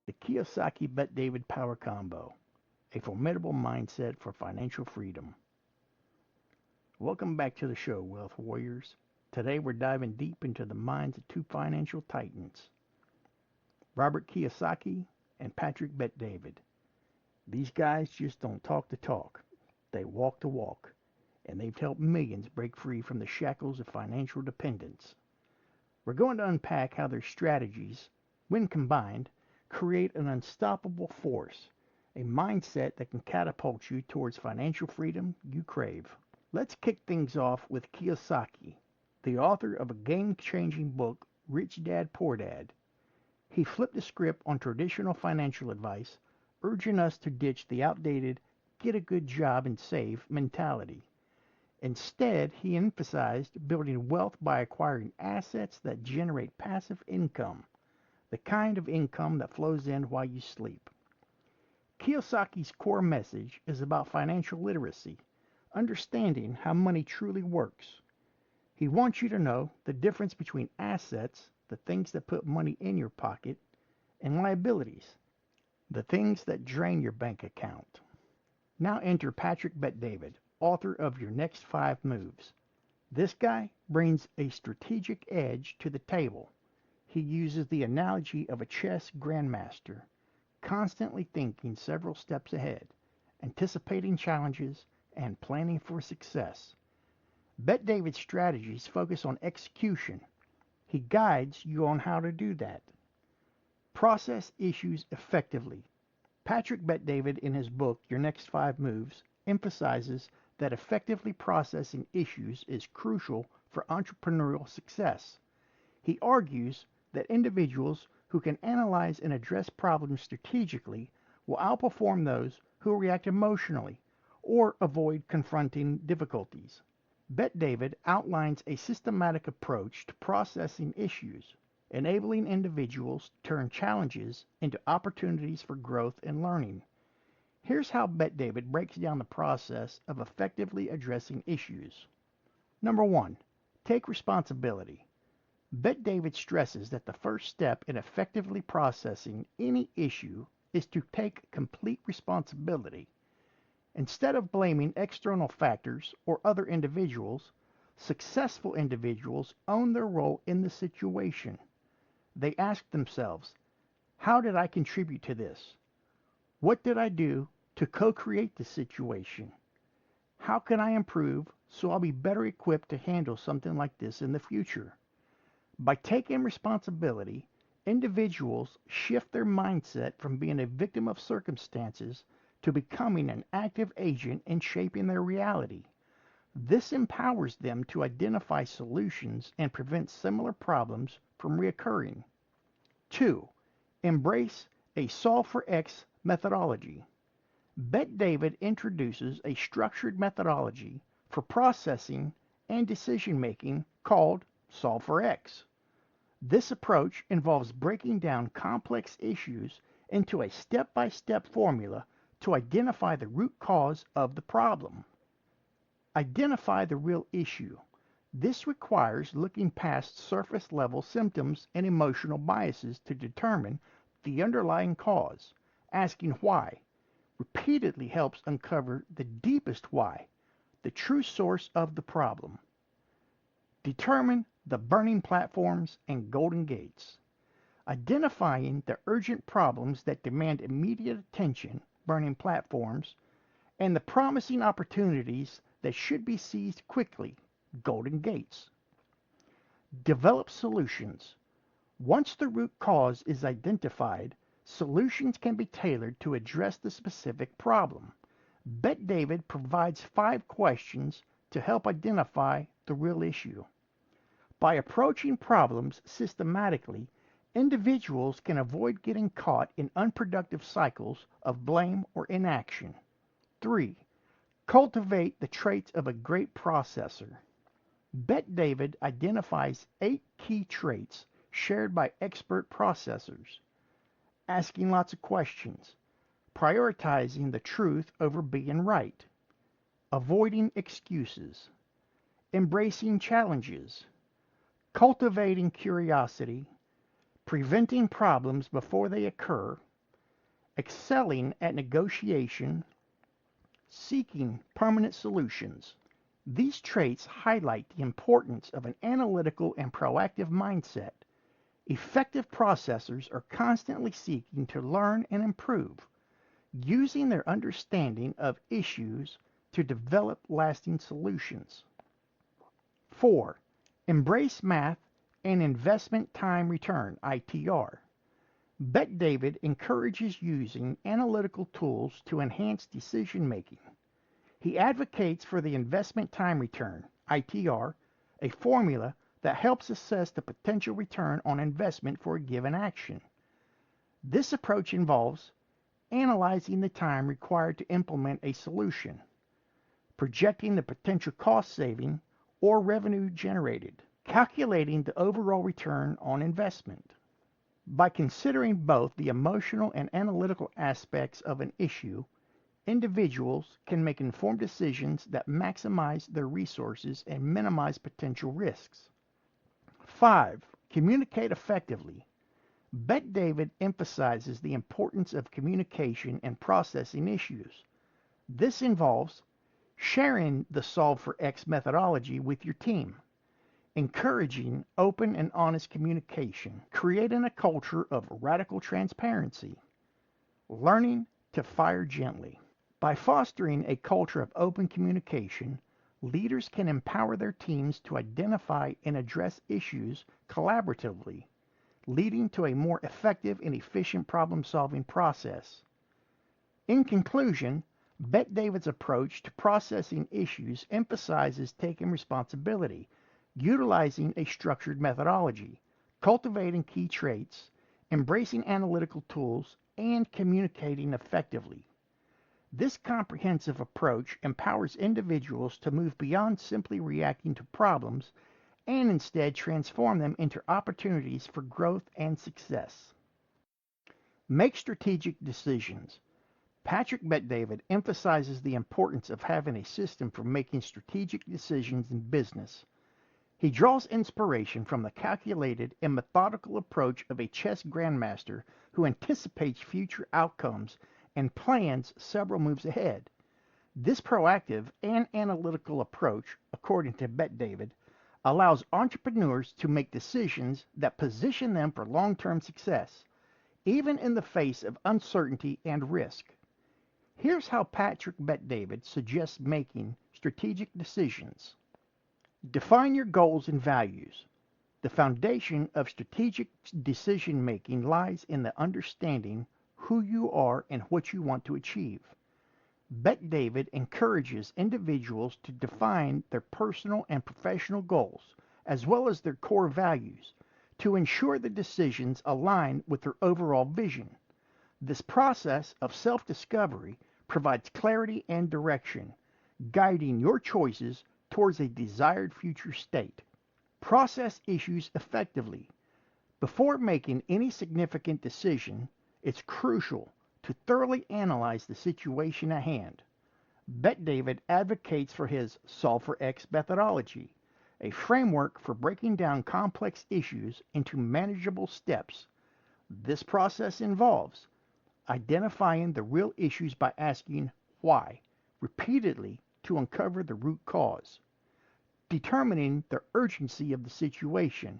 The Kiyosaki-Bet-David Power Combo, a formidable mindset for financial freedom. Welcome back to the show, Wealth Warriors. Today we're diving deep into the minds of two financial titans, Robert Kiyosaki and Patrick Bet-David. These guys just don't talk the talk. They walk the walk, and they've helped millions break free from the shackles of financial dependence. We're going to unpack how their strategies, when combined, create an unstoppable force, a mindset that can catapult you towards financial freedom you crave. Let's kick things off with Kiyosaki, the author of a game-changing book, Rich Dad, Poor Dad. He flipped the script on traditional financial advice, urging us to ditch the outdated get a good job and save mentality. Instead, he emphasized building wealth by acquiring assets that generate passive income, the kind of income that flows in while you sleep. Kiyosaki's core message is about financial literacy, understanding how money truly works. He wants you to know the difference between assets, the things that put money in your pocket, and liabilities, the things that drain your bank account. Now enter Patrick Bet-David, author of Your Next 5 Moves. This guy brings a strategic edge to the table. He uses the analogy of a chess grandmaster, constantly thinking several steps ahead, anticipating challenges, and planning for success. Bet-David's strategies focus on execution. He guides you on how to do that. Process issues effectively. Patrick Bet-David, in his book, Your Next 5 Moves, emphasizes that effectively processing issues is crucial for entrepreneurial success. He argues that individuals who can analyze and address problems strategically will outperform those who react emotionally or avoid confronting difficulties. Bet-David outlines a systematic approach to processing issues, enabling individuals to turn challenges into opportunities for growth and learning. Here's how Bet-David breaks down the process of effectively addressing issues. Number 1. Take responsibility. Bet-David stresses that the first step in effectively processing any issue is to take complete responsibility. Instead of blaming external factors or other individuals, successful individuals own their role in the situation. They ask themselves, how did I contribute to this? What did I do to co-create the situation? How can I improve so I'll be better equipped to handle something like this in the future? By taking responsibility, individuals shift their mindset from being a victim of circumstances to becoming an active agent in shaping their reality. This empowers them to identify solutions and prevent similar problems from reoccurring. 2. Embrace a solve for X methodology. Bet-David introduces a structured methodology for processing and decision-making called Solve for X. This approach involves breaking down complex issues into a step-by-step formula to identify the root cause of the problem. Identify the real issue. This requires looking past surface-level symptoms and emotional biases to determine the underlying cause. Asking why repeatedly helps uncover the deepest why, the true source of the problem. Determine the burning platforms and golden gates. Identifying the urgent problems that demand immediate attention, burning platforms, and the promising opportunities that should be seized quickly, golden gates. Develop solutions. Once the root cause is identified, solutions can be tailored to address the specific problem. Bet-David provides 5 questions to help identify the real issue. By approaching problems systematically, individuals can avoid getting caught in unproductive cycles of blame or inaction. 3. Cultivate the traits of a great processor. Bet-David identifies 8 key traits shared by expert processors. Asking lots of questions, prioritizing the truth over being right, avoiding excuses, embracing challenges, cultivating curiosity, preventing problems before they occur, excelling at negotiation, seeking permanent solutions. These traits highlight the importance of an analytical and proactive mindset. Effective processors are constantly seeking to learn and improve, using their understanding of issues to develop lasting solutions. 4. Embrace math and investment time return, ITR. Bet-David encourages using analytical tools to enhance decision making. He advocates for the investment time return, ITR, a formula that helps assess the potential return on investment for a given action. This approach involves analyzing the time required to implement a solution, projecting the potential cost saving or revenue generated, calculating the overall return on investment. By considering both the emotional and analytical aspects of an issue, individuals can make informed decisions that maximize their resources and minimize potential risks. 5. Communicate effectively. Bet-David emphasizes the importance of communication and processing issues. This involves sharing the Solve for X methodology with your team, encouraging open and honest communication, creating a culture of radical transparency, learning to fire gently. By fostering a culture of open communication, leaders can empower their teams to identify and address issues collaboratively, leading to a more effective and efficient problem-solving process. In conclusion, Bet-David's approach to processing issues emphasizes taking responsibility, utilizing a structured methodology, cultivating key traits, embracing analytical tools, and communicating effectively. This comprehensive approach empowers individuals to move beyond simply reacting to problems and instead transform them into opportunities for growth and success. Make strategic decisions. Patrick Bet-David emphasizes the importance of having a system for making strategic decisions in business. He draws inspiration from the calculated and methodical approach of a chess grandmaster who anticipates future outcomes and plans several moves ahead. This proactive and analytical approach, according to Bet-David, allows entrepreneurs to make decisions that position them for long-term success, even in the face of uncertainty and risk. Here's how Patrick Bet-David suggests making strategic decisions. Define your goals and values. The foundation of strategic decision-making lies in the understanding who you are and what you want to achieve. Bet-David encourages individuals to define their personal and professional goals, as well as their core values, to ensure the decisions align with their overall vision. This process of self-discovery provides clarity and direction, guiding your choices towards a desired future state. Process issues effectively. Before making any significant decision, it's crucial to thoroughly analyze the situation at hand. Bet-David advocates for his Solve for X methodology, a framework for breaking down complex issues into manageable steps. This process involves identifying the real issues by asking why repeatedly to uncover the root cause, determining the urgency of the situation,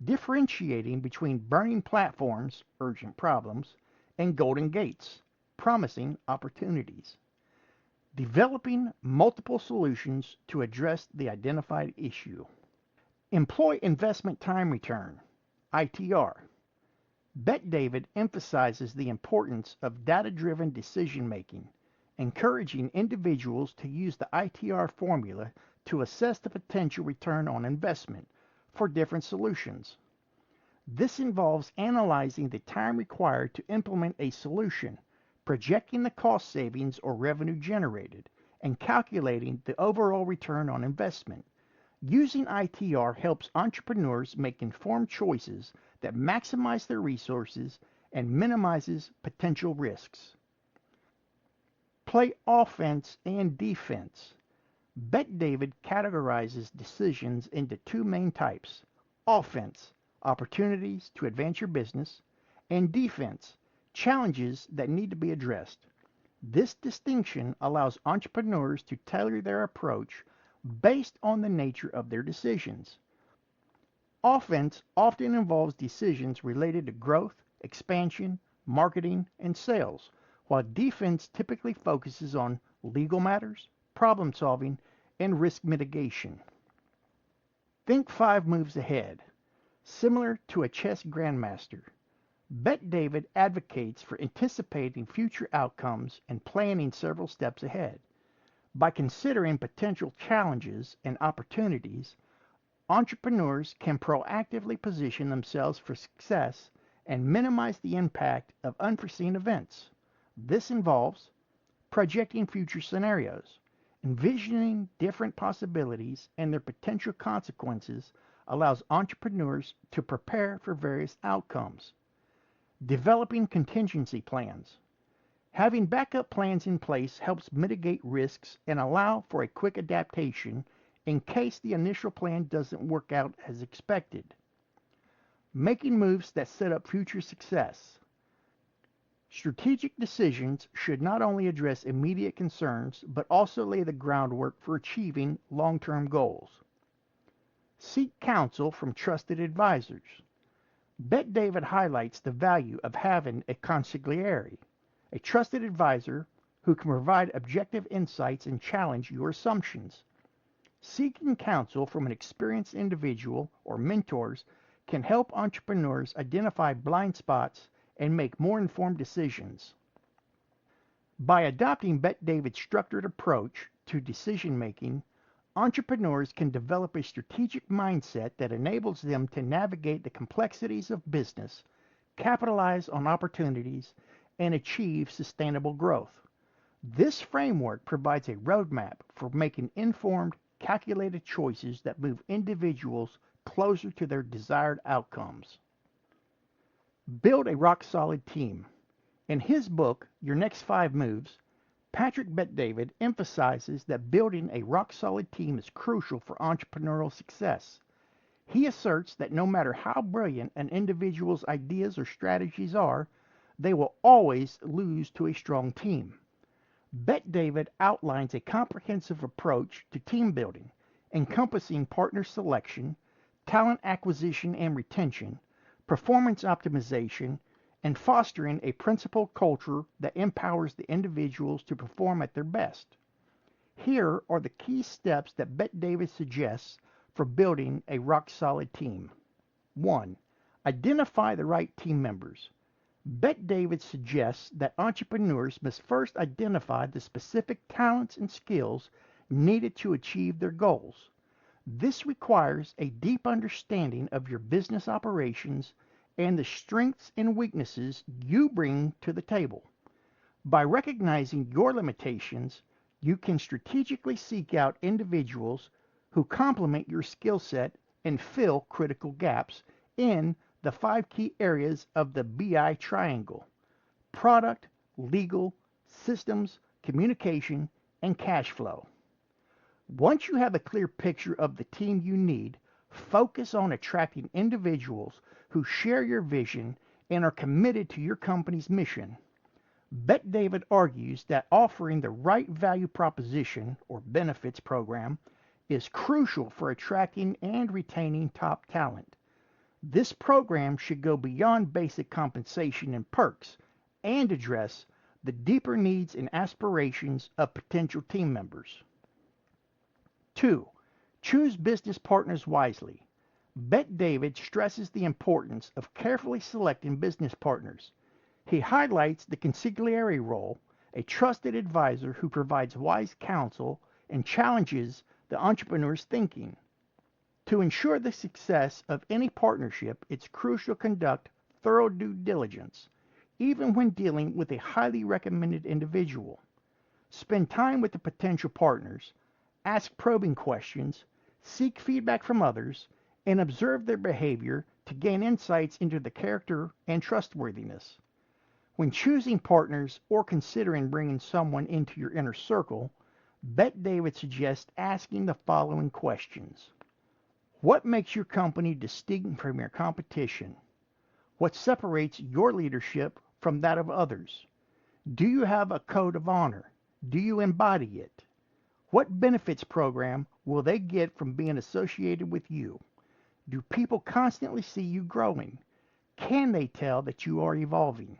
differentiating between burning platforms, urgent problems, and golden gates, promising opportunities, developing multiple solutions to address the identified issue. Employ investment time return, ITR. Bet-David emphasizes the importance of data-driven decision-making, encouraging individuals to use the ITR formula to assess the potential return on investment for different solutions. This involves analyzing the time required to implement a solution, projecting the cost savings or revenue generated, and calculating the overall return on investment. Using ITR helps entrepreneurs make informed choices that maximize their resources and minimizes potential risks. Play offense and defense. Bet-David categorizes decisions into two main types: offense, opportunities to advance your business, and defense, challenges that need to be addressed. This distinction allows entrepreneurs to tailor their approach based on the nature of their decisions. Offense often involves decisions related to growth, expansion, marketing, and sales, while defense typically focuses on legal matters, problem solving, and risk mitigation. Think 5 moves ahead. Similar to a chess grandmaster, Bet-David advocates for anticipating future outcomes and planning several steps ahead. By considering potential challenges and opportunities, entrepreneurs can proactively position themselves for success and minimize the impact of unforeseen events. This involves projecting future scenarios, envisioning different possibilities and their potential consequences allows entrepreneurs to prepare for various outcomes. Developing contingency plans. Having backup plans in place helps mitigate risks and allow for a quick adaptation in case the initial plan doesn't work out as expected. Making moves that set up future success. Strategic decisions should not only address immediate concerns, but also lay the groundwork for achieving long-term goals. Seek counsel from trusted advisors. Bet-David highlights the value of having a consigliere, a trusted advisor who can provide objective insights and challenge your assumptions. Seeking counsel from an experienced individual or mentors can help entrepreneurs identify blind spots and make more informed decisions. By adopting Bet-David's structured approach to decision making, entrepreneurs can develop a strategic mindset that enables them to navigate the complexities of business, capitalize on opportunities, and achieve sustainable growth. This framework provides a roadmap for making informed, calculated choices that move individuals closer to their desired outcomes. Build a rock-solid team. In his book, Your Next 5 Moves, Patrick Bet-David emphasizes that building a rock-solid team is crucial for entrepreneurial success. He asserts that no matter how brilliant an individual's ideas or strategies are, they will always lose to a strong team. Bet-David outlines a comprehensive approach to team building, encompassing partner selection, talent acquisition and retention, performance optimization, and fostering a principled culture that empowers the individuals to perform at their best. Here are the key steps that Bet-David suggests for building a rock-solid team. 1. Identify the right team members. Bet-David suggests that entrepreneurs must first identify the specific talents and skills needed to achieve their goals. This requires a deep understanding of your business operations and the strengths and weaknesses you bring to the table. By recognizing your limitations, you can strategically seek out individuals who complement your skill set and fill critical gaps in the 5 key areas of the BI triangle: product, legal, systems, communication, and cash flow. Once you have a clear picture of the team you need, focus on attracting individuals who share your vision and are committed to your company's mission. Bet-David argues that offering the right value proposition or benefits program is crucial for attracting and retaining top talent. This program should go beyond basic compensation and perks and address the deeper needs and aspirations of potential team members. 2. Choose business partners wisely. Bet-David stresses the importance of carefully selecting business partners. He highlights the consigliere role, a trusted advisor who provides wise counsel and challenges the entrepreneur's thinking. To ensure the success of any partnership, it's crucial to conduct thorough due diligence, even when dealing with a highly recommended individual. Spend time with the potential partners, ask probing questions, seek feedback from others, and observe their behavior to gain insights into the character and trustworthiness. When choosing partners or considering bringing someone into your inner circle, Bet-David suggests asking the following questions. What makes your company distinct from your competition? What separates your leadership from that of others? Do you have a code of honor? Do you embody it? What benefits program will they get from being associated with you? Do people constantly see you growing? Can they tell that you are evolving?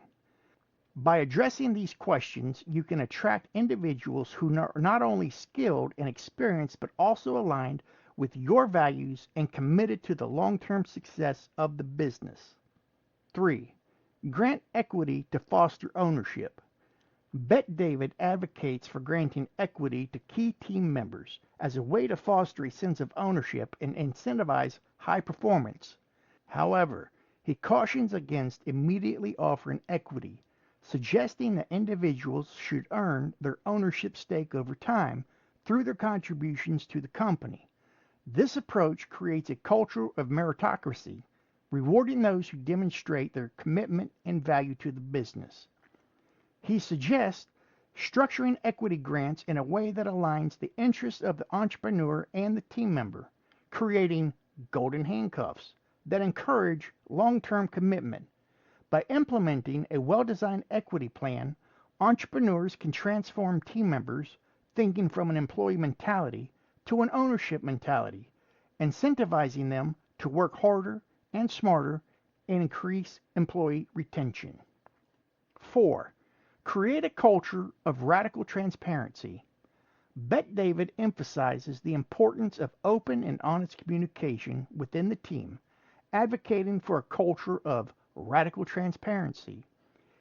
By addressing these questions, you can attract individuals who are not only skilled and experienced, but also aligned with your values and committed to the long-term success of the business. 3. Grant equity to foster ownership. Bet-David advocates for granting equity to key team members as a way to foster a sense of ownership and incentivize high performance. However, he cautions against immediately offering equity, suggesting that individuals should earn their ownership stake over time through their contributions to the company. This approach creates a culture of meritocracy, rewarding those who demonstrate their commitment and value to the business. He suggests structuring equity grants in a way that aligns the interests of the entrepreneur and the team member, creating golden handcuffs that encourage long-term commitment. By implementing a well-designed equity plan, entrepreneurs can transform team members thinking from an employee mentality to an ownership mentality, incentivizing them to work harder and smarter and increase employee retention. 4. Create a culture of radical transparency. Bet-David emphasizes the importance of open and honest communication within the team, advocating for a culture of radical transparency.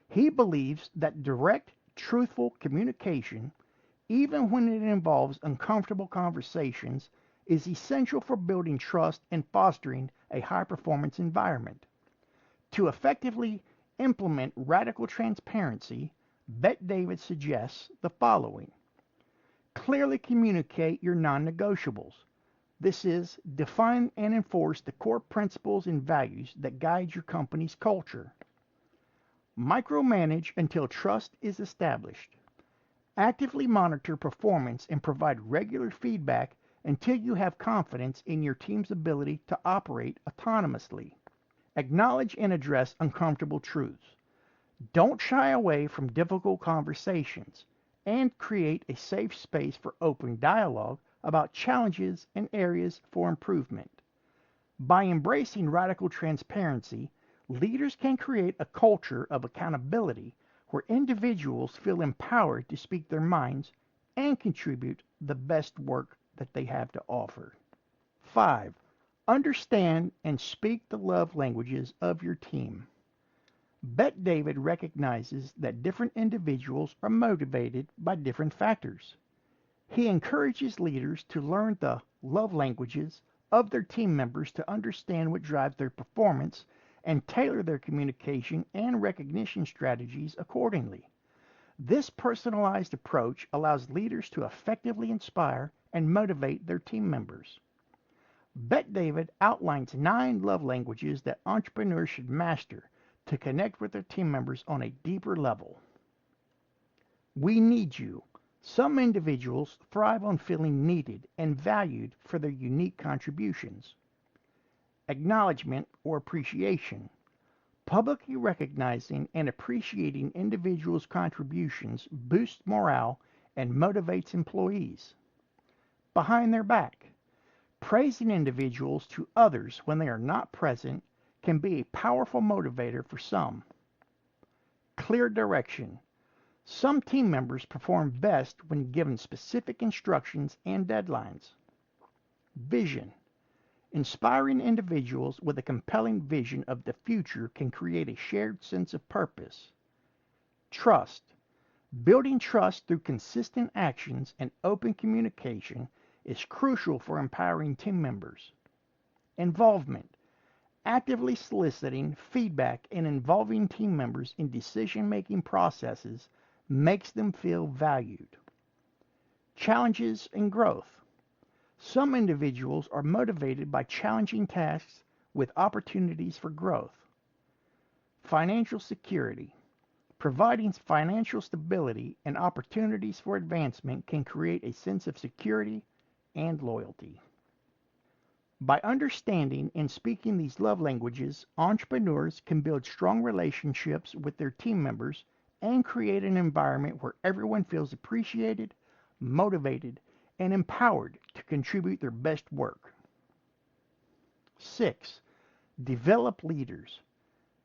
He believes that direct, truthful communication, even when it involves uncomfortable conversations, is essential for building trust and fostering a high-performance environment. To effectively implement radical transparency, Bet-David suggests the following. Clearly communicate your non-negotiables. This is, define and enforce the core principles and values that guide your company's culture. Micromanage until trust is established. Actively monitor performance and provide regular feedback until you have confidence in your team's ability to operate autonomously. Acknowledge and address uncomfortable truths. Don't shy away from difficult conversations, and create a safe space for open dialogue about challenges and areas for improvement. By embracing radical transparency, leaders can create a culture of accountability where individuals feel empowered to speak their minds and contribute the best work that they have to offer. 5. Understand and speak the love languages of your team. Bet-David recognizes that different individuals are motivated by different factors. He encourages leaders to learn the love languages of their team members to understand what drives their performance and tailor their communication and recognition strategies accordingly. This personalized approach allows leaders to effectively inspire and motivate their team members. Bet-David outlines 9 love languages that entrepreneurs should master to connect with their team members on a deeper level. We need you. Some individuals thrive on feeling needed and valued for their unique contributions. Acknowledgement or appreciation. Publicly recognizing and appreciating individuals' contributions boosts morale and motivates employees. Behind their back. Praising individuals to others when they are not present can be a powerful motivator for some. Clear direction. Some team members perform best when given specific instructions and deadlines. Vision. Inspiring individuals with a compelling vision of the future can create a shared sense of purpose. Trust. Building trust through consistent actions and open communication is crucial for empowering team members. Involvement. Actively soliciting feedback and involving team members in decision-making processes makes them feel valued. Challenges and growth. Some individuals are motivated by challenging tasks with opportunities for growth. Financial security. Providing financial stability and opportunities for advancement can create a sense of security and loyalty. By understanding and speaking these love languages, entrepreneurs can build strong relationships with their team members and create an environment where everyone feels appreciated, motivated, and empowered to contribute their best work. 6. Develop leaders.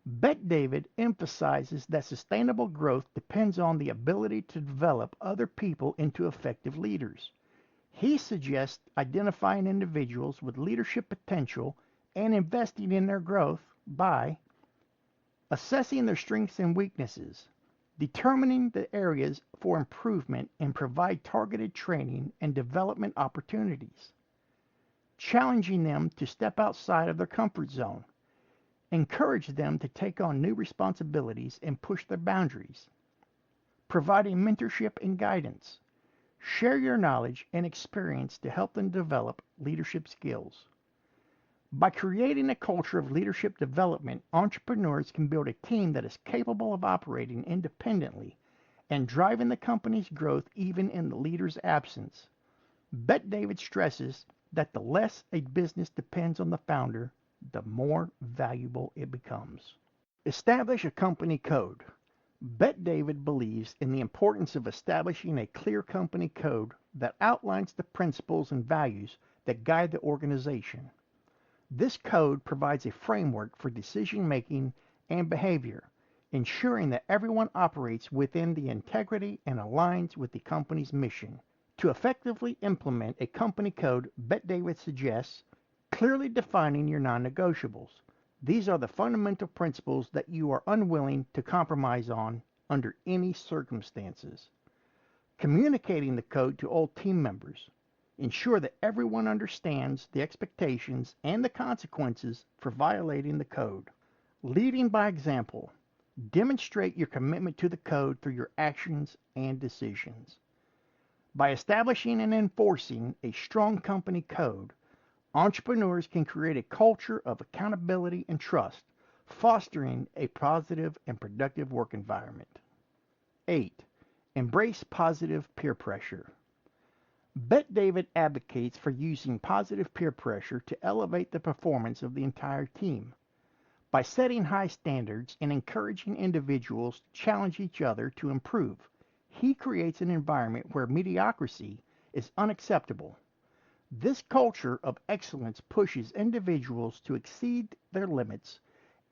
Bet-David emphasizes that sustainable growth depends on the ability to develop other people into effective leaders. He suggests identifying individuals with leadership potential and investing in their growth by assessing their strengths and weaknesses, determining the areas for improvement, and provide targeted training and development opportunities, challenging them to step outside of their comfort zone, encourage them to take on new responsibilities and push their boundaries, providing mentorship and guidance. Share your knowledge and experience to help them develop leadership skills. By creating a culture of leadership development, entrepreneurs can build a team that is capable of operating independently and driving the company's growth even in the leader's absence. Bet-David stresses that the less a business depends on the founder, the more valuable it becomes. Establish a company code. Bet-David believes in the importance of establishing a clear company code that outlines the principles and values that guide the organization. This code provides a framework for decision-making and behavior, ensuring that everyone operates within the integrity and aligns with the company's mission. To effectively implement a company code, Bet-David suggests clearly defining your non-negotiables. These are the fundamental principles that you are unwilling to compromise on under any circumstances. Communicating the code to all team members. Ensure that everyone understands the expectations and the consequences for violating the code. Leading by example. Demonstrate your commitment to the code through your actions and decisions. By establishing and enforcing a strong company code, entrepreneurs can create a culture of accountability and trust, fostering a positive and productive work environment. 8. Embrace positive peer pressure. Bet-David advocates for using positive peer pressure to elevate the performance of the entire team. By setting high standards and encouraging individuals to challenge each other to improve, he creates an environment where mediocrity is unacceptable. This culture of excellence pushes individuals to exceed their limits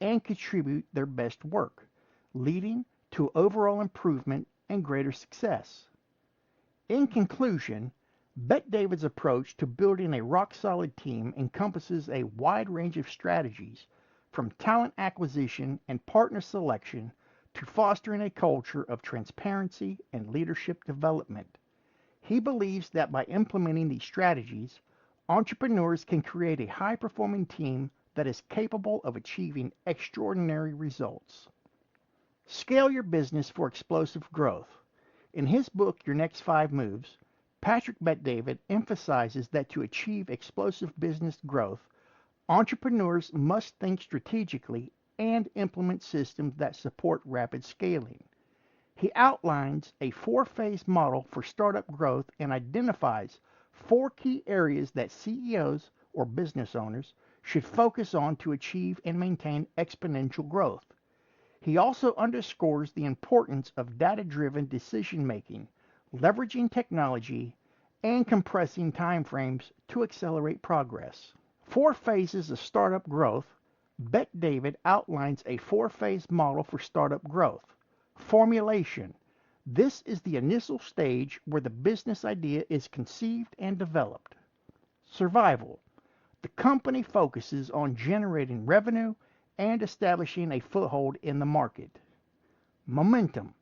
and contribute their best work, leading to overall improvement and greater success. In conclusion, Bet-David's approach to building a rock-solid team encompasses a wide range of strategies, from talent acquisition and partner selection to fostering a culture of transparency and leadership development. He believes that by implementing these strategies, entrepreneurs can create a high-performing team that is capable of achieving extraordinary results. Scale your business for explosive growth. In his book, Your Next 5 Moves, Patrick Bet-David emphasizes that to achieve explosive business growth, entrepreneurs must think strategically and implement systems that support rapid scaling. He outlines a 4-phase model for startup growth and identifies 4 key areas that CEOs or business owners should focus on to achieve and maintain exponential growth. He also underscores the importance of data-driven decision-making, leveraging technology, and compressing timeframes to accelerate progress. 4 phases of startup growth. Bet-David outlines a 4-phase model for startup growth. Formulation. This is the initial stage where the business idea is conceived and developed. Survival. The company focuses on generating revenue and establishing a foothold in the market. Momentum.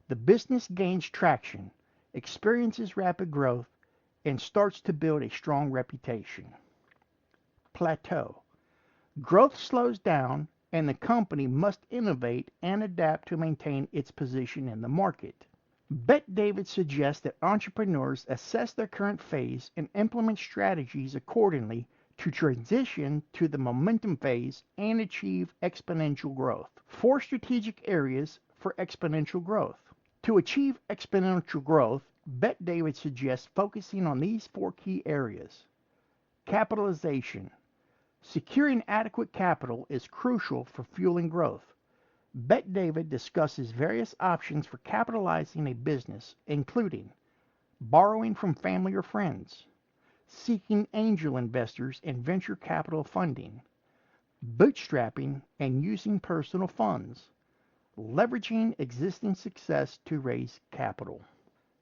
The business gains traction, experiences rapid growth, and starts to build a strong reputation. Plateau. Growth slows down, and the company must innovate and adapt to maintain its position in the market. Bet-David suggests that entrepreneurs assess their current phase and implement strategies accordingly to transition to the momentum phase and achieve exponential growth. 4 strategic areas for exponential growth. To achieve exponential growth, Bet-David suggests focusing on these 4 key areas. Capitalization. Securing adequate capital is crucial for fueling growth. Bet-David discusses various options for capitalizing a business, including borrowing from family or friends, seeking angel investors and venture capital funding, bootstrapping and using personal funds, leveraging existing success to raise capital.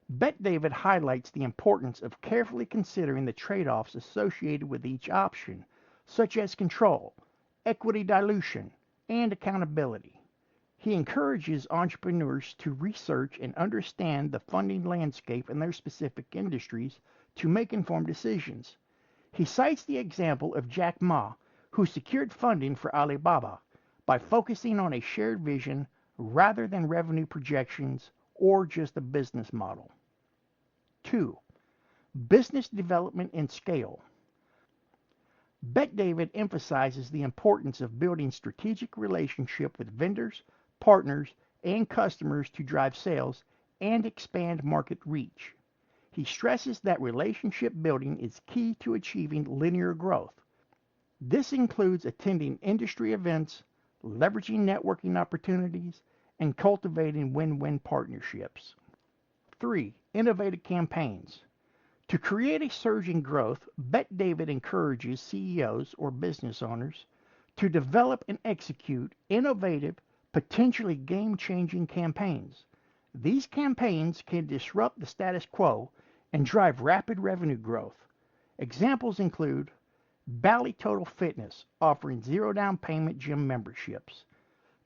Bet-David highlights the importance of carefully considering the trade-offs associated with each option, such as control, equity dilution, and accountability. He encourages entrepreneurs to research and understand the funding landscape in their specific industries to make informed decisions. He cites the example of Jack Ma, who secured funding for Alibaba by focusing on a shared vision rather than revenue projections or just a business model. 2. Business development and scale. Bet-David emphasizes the importance of building strategic relationship with vendors, partners, and customers to drive sales and expand market reach. He stresses that relationship building is key to achieving linear growth. This includes attending industry events, leveraging networking opportunities, and cultivating win-win partnerships. 3. Innovative campaigns. To create a surge in growth, Bet-David encourages CEOs or business owners to develop and execute innovative, potentially game-changing campaigns. These campaigns can disrupt the status quo and drive rapid revenue growth. Examples include Bally Total Fitness offering zero down payment gym memberships,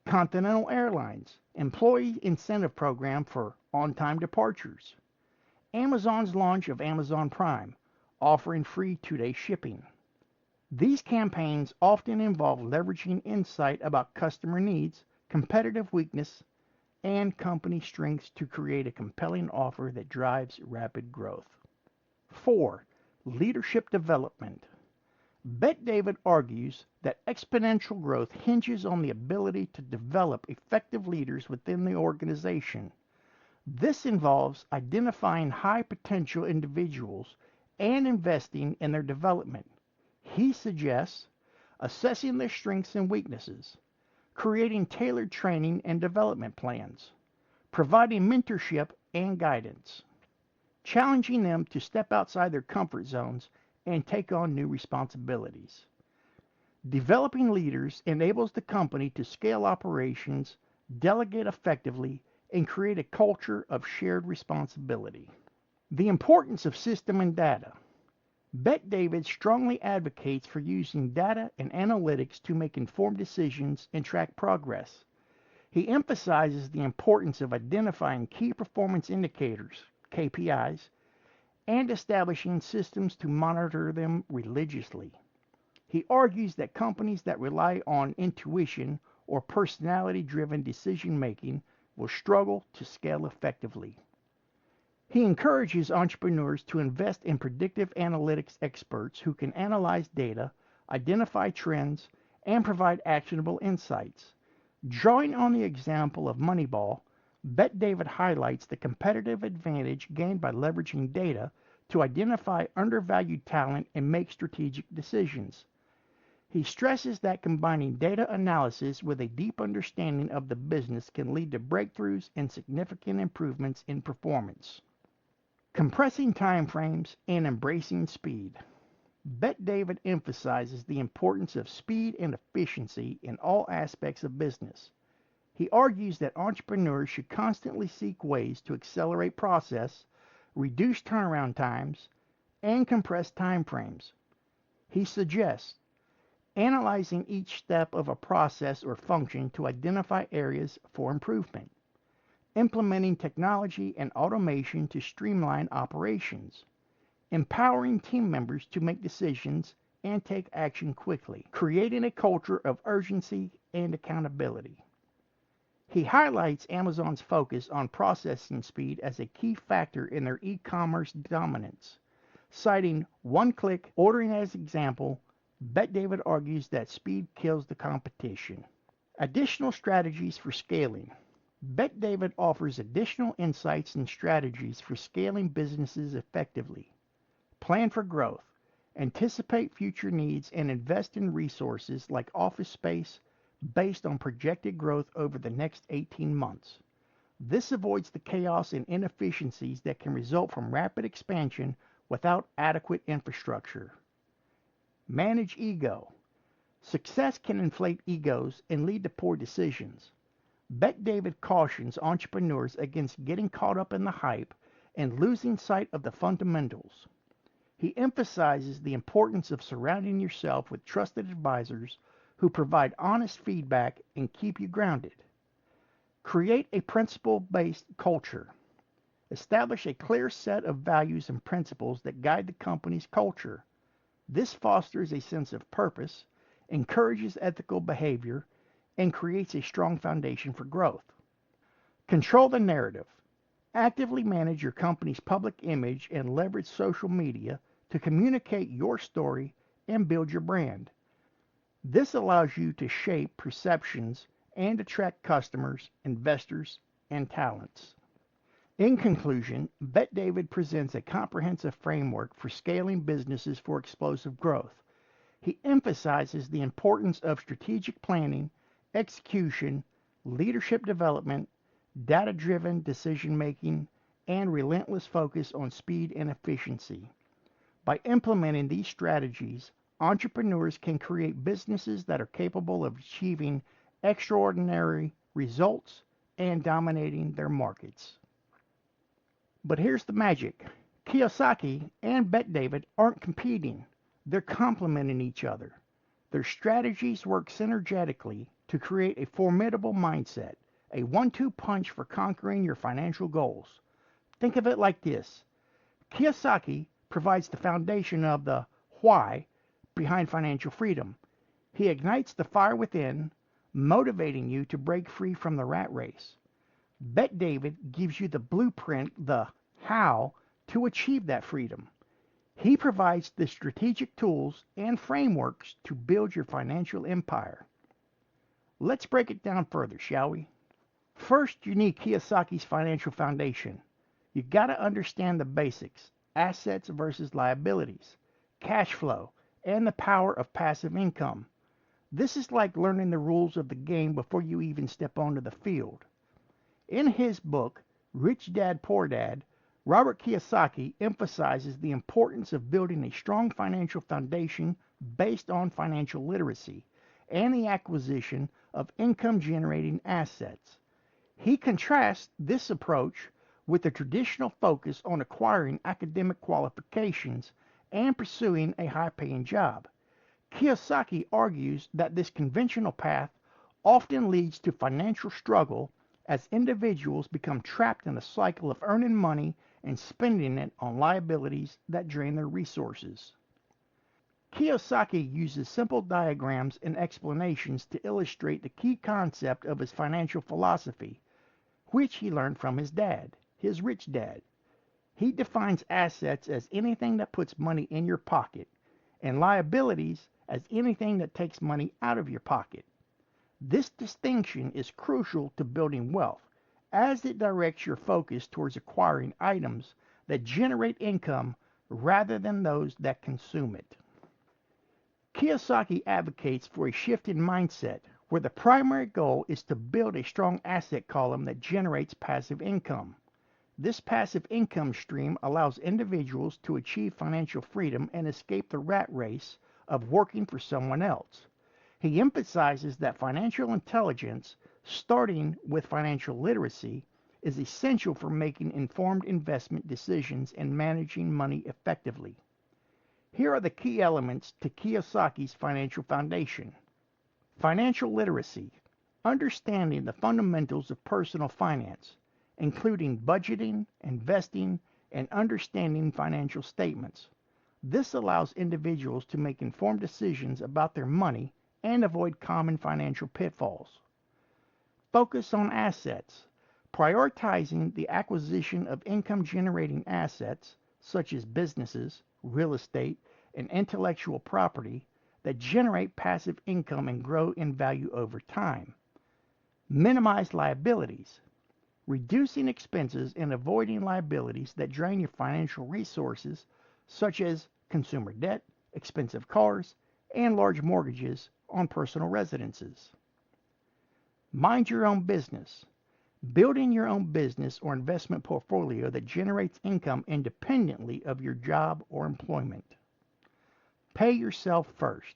Continental Airlines employee incentive program for on-time departures, Amazon's launch of Amazon Prime offering free 2-day shipping. These campaigns often involve leveraging insight about customer needs, competitive weakness, and company strengths to create a compelling offer that drives rapid growth. 4. Leadership development. Bet-David argues that exponential growth hinges on the ability to develop effective leaders within the organization. This involves identifying high potential individuals and investing in their development. He suggests assessing their strengths and weaknesses, creating tailored training and development plans, providing mentorship and guidance, challenging them to step outside their comfort zones and take on new responsibilities. Developing leaders enables the company to scale operations, delegate effectively, and create a culture of shared responsibility. The importance of system and data. Bet-David strongly advocates for using data and analytics to make informed decisions and track progress. He emphasizes the importance of identifying key performance indicators, KPIs, and establishing systems to monitor them religiously. He argues that companies that rely on intuition or personality-driven decision-making will struggle to scale effectively. He encourages entrepreneurs to invest in predictive analytics experts who can analyze data, identify trends, and provide actionable insights. Drawing on the example of Moneyball, Bet-David highlights the competitive advantage gained by leveraging data to identify undervalued talent and make strategic decisions. He stresses that combining data analysis with a deep understanding of the business can lead to breakthroughs and significant improvements in performance. Compressing timeframes and embracing speed. Bet-David emphasizes the importance of speed and efficiency in all aspects of business. He argues that entrepreneurs should constantly seek ways to accelerate process, reduce turnaround times, and compress timeframes. He suggests analyzing each step of a process or function to identify areas for improvement, implementing technology and automation to streamline operations, empowering team members to make decisions and take action quickly, creating a culture of urgency and accountability. He highlights Amazon's focus on processing speed as a key factor in their e-commerce dominance. Citing one-click ordering as example, Bet-David argues that speed kills the competition. Additional strategies for scaling. Bet-David offers additional insights and strategies for scaling businesses effectively. Plan for growth. Anticipate future needs and invest in resources like office space based on projected growth over the next 18 months. This avoids the chaos and inefficiencies that can result from rapid expansion without adequate infrastructure. Manage ego. Success can inflate egos and lead to poor decisions. Bet-David cautions entrepreneurs against getting caught up in the hype and losing sight of the fundamentals. He emphasizes the importance of surrounding yourself with trusted advisors who provide honest feedback and keep you grounded. Create a principle-based culture. Establish a clear set of values and principles that guide the company's culture. This fosters a sense of purpose, encourages ethical behavior, and creates a strong foundation for growth. Control the narrative. Actively manage your company's public image and leverage social media to communicate your story and build your brand. This allows you to shape perceptions and attract customers, investors, and talents. In conclusion, Bet-David presents a comprehensive framework for scaling businesses for explosive growth. He emphasizes the importance of strategic planning, execution, leadership development, data-driven decision-making, and relentless focus on speed and efficiency. By implementing these strategies, entrepreneurs can create businesses that are capable of achieving extraordinary results and dominating their markets. But here's the magic. Kiyosaki and Bet-David aren't competing. They're complementing each other. Their strategies work synergetically to create a formidable mindset, a one-two punch for conquering your financial goals. Think of it like this. Kiyosaki provides the foundation of the why behind financial freedom. He ignites the fire within, motivating you to break free from the rat race. Bet-David gives you the blueprint, the how, to achieve that freedom. He provides the strategic tools and frameworks to build your financial empire. Let's break it down further, shall we? First, you need Kiyosaki's financial foundation. You got to understand the basics, assets versus liabilities, cash flow, and the power of passive income. This is like learning the rules of the game before you even step onto the field. In his book, Rich Dad, Poor Dad, Robert Kiyosaki emphasizes the importance of building a strong financial foundation based on financial literacy and the acquisition of income-generating assets. He contrasts this approach with the traditional focus on acquiring academic qualifications and pursuing a high-paying job. Kiyosaki argues that this conventional path often leads to financial struggle as individuals become trapped in a cycle of earning money and spending it on liabilities that drain their resources. Kiyosaki uses simple diagrams and explanations to illustrate the key concept of his financial philosophy, which he learned from his dad, his rich dad. He defines assets as anything that puts money in your pocket, and liabilities as anything that takes money out of your pocket. This distinction is crucial to building wealth, as it directs your focus towards acquiring items that generate income rather than those that consume it. Kiyosaki advocates for a shift in mindset where the primary goal is to build a strong asset column that generates passive income. This passive income stream allows individuals to achieve financial freedom and escape the rat race of working for someone else. He emphasizes that financial intelligence, starting with financial literacy, is essential for making informed investment decisions and managing money effectively. Here are the key elements to Kiyosaki's financial foundation. Financial literacy, understanding the fundamentals of personal finance, including budgeting, investing, and understanding financial statements. This allows individuals to make informed decisions about their money and avoid common financial pitfalls. Focus on assets, prioritizing the acquisition of income-generating assets such as businesses, real estate, and intellectual property that generate passive income and grow in value over time. Minimize liabilities, reducing expenses and avoiding liabilities that drain your financial resources such as consumer debt, expensive cars, and large mortgages on personal residences. Mind your own business. Building your own business or investment portfolio that generates income independently of your job or employment. Pay yourself first.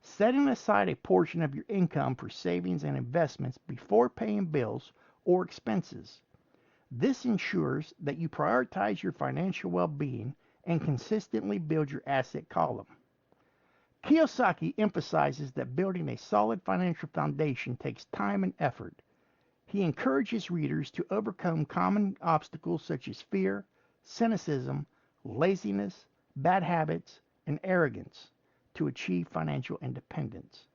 Setting aside a portion of your income for savings and investments before paying bills or expenses. This ensures that you prioritize your financial well-being and consistently build your asset column. Kiyosaki emphasizes that building a solid financial foundation takes time and effort. He encourages readers to overcome common obstacles such as fear, cynicism, laziness, bad habits, and arrogance to achieve financial independence.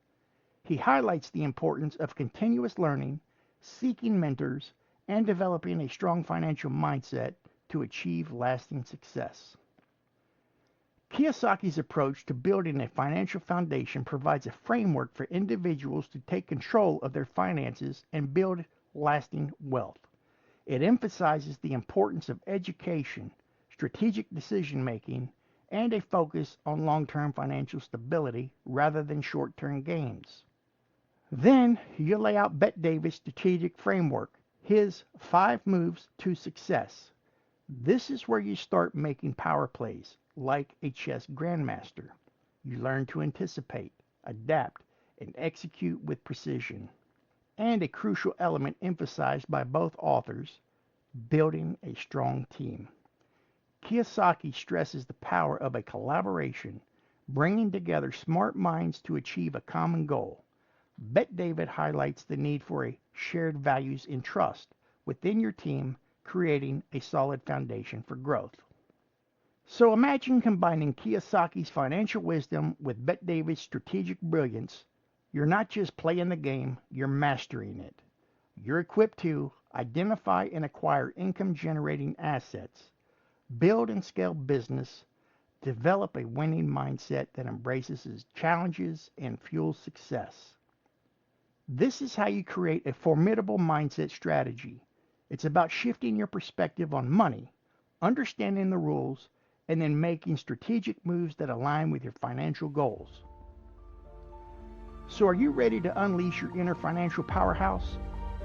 He highlights the importance of continuous learning, seeking mentors, and developing a strong financial mindset to achieve lasting success. Kiyosaki's approach to building a financial foundation provides a framework for individuals to take control of their finances and build lasting wealth. It emphasizes the importance of education, strategic decision-making, and a focus on long-term financial stability rather than short-term gains. Then you lay out Bet-David's strategic framework, his 5 moves to success. This is where you start making power plays, like a chess grandmaster. You learn to anticipate, adapt, and execute with precision. And a crucial element emphasized by both authors, building a strong team. Kiyosaki stresses the power of a collaboration, bringing together smart minds to achieve a common goal. Bet-David highlights the need for a shared values and trust within your team, creating a solid foundation for growth. So imagine combining Kiyosaki's financial wisdom with Bet-David's strategic brilliance. You're not just playing the game, you're mastering it. You're equipped to identify and acquire income-generating assets, build and scale business, develop a winning mindset that embraces challenges and fuels success. This is how you create a formidable mindset strategy. It's about shifting your perspective on money, understanding the rules, and then making strategic moves that align with your financial goals. So are you ready to unleash your inner financial powerhouse?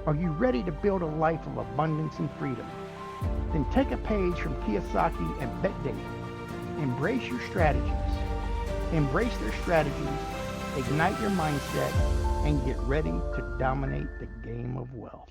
Are you ready to build a life of abundance and freedom? Then take a page from Kiyosaki and Bet-David. Embrace your strategies. Embrace their strategies, ignite your mindset, and get ready to dominate the game of wealth.